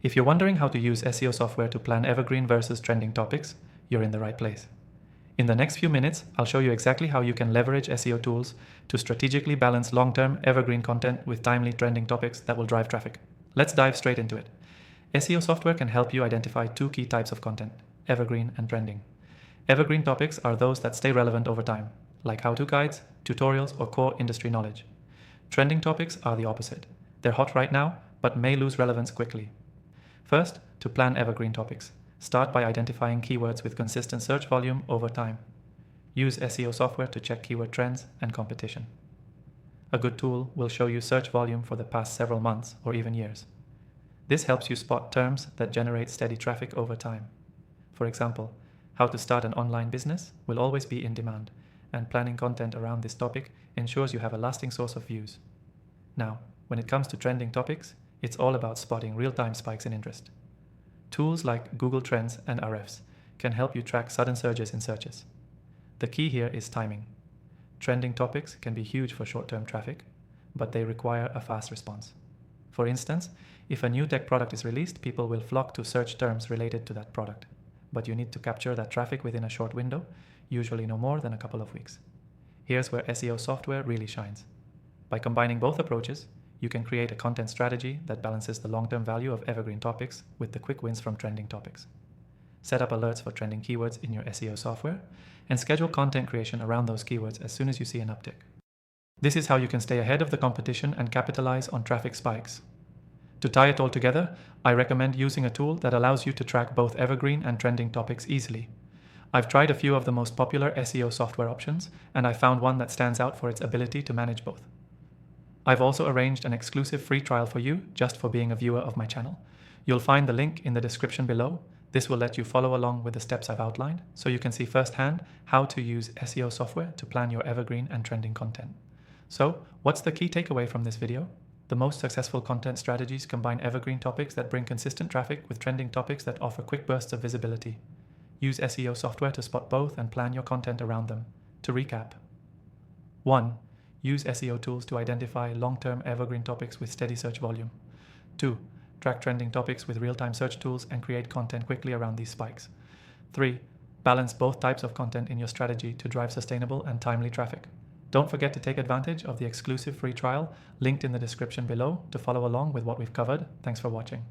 If you're wondering how to use SEO software to plan evergreen versus trending topics, you're in the right place. In the next few minutes, I'll show you exactly how you can leverage SEO tools to strategically balance long-term evergreen content with timely trending topics that will drive traffic. Let's dive straight into it. SEO software can help you identify two key types of content, evergreen and trending. Evergreen topics are those that stay relevant over time, like how-to guides, tutorials, or core industry knowledge. Trending topics are the opposite. They're hot right now, but may lose relevance quickly. First, to plan evergreen topics, start by identifying keywords with consistent search volume over time. Use SEO software to check keyword trends and competition. A good tool will show you search volume for the past several months or even years. This helps you spot terms that generate steady traffic over time. For example, how to start an online business will always be in demand, and planning content around this topic ensures you have a lasting source of views. Now, when it comes to trending topics, it's all about spotting real-time spikes in interest. Tools like Google Trends and RFs can help you track sudden surges in searches. The key here is timing. Trending topics can be huge for short-term traffic, but they require a fast response. For instance, if a new tech product is released, people will flock to search terms related to that product. But you need to capture that traffic within a short window, usually no more than a couple of weeks. Here's where SEO software really shines. By combining both approaches, you can create a content strategy that balances the long-term value of evergreen topics with the quick wins from trending topics. Set up alerts for trending keywords in your SEO software and schedule content creation around those keywords as soon as you see an uptick. This is how you can stay ahead of the competition and capitalize on traffic spikes. To tie it all together, I recommend using a tool that allows you to track both evergreen and trending topics easily. I've tried a few of the most popular SEO software options, and I found one that stands out for its ability to manage both. I've also arranged an exclusive free trial for you just for being a viewer of my channel. You'll find the link in the description below. This will let you follow along with the steps I've outlined so you can see firsthand how to use SEO software to plan your evergreen and trending content. So, what's the key takeaway from this video? The most successful content strategies combine evergreen topics that bring consistent traffic with trending topics that offer quick bursts of visibility. Use SEO software to spot both and plan your content around them. To recap: 1. Use SEO tools to identify long-term evergreen topics with steady search volume. 2. Track trending topics with real-time search tools and create content quickly around these spikes. 3. Balance both types of content in your strategy to drive sustainable and timely traffic. Don't forget to take advantage of the exclusive free trial linked in the description below to follow along with what we've covered. Thanks for watching.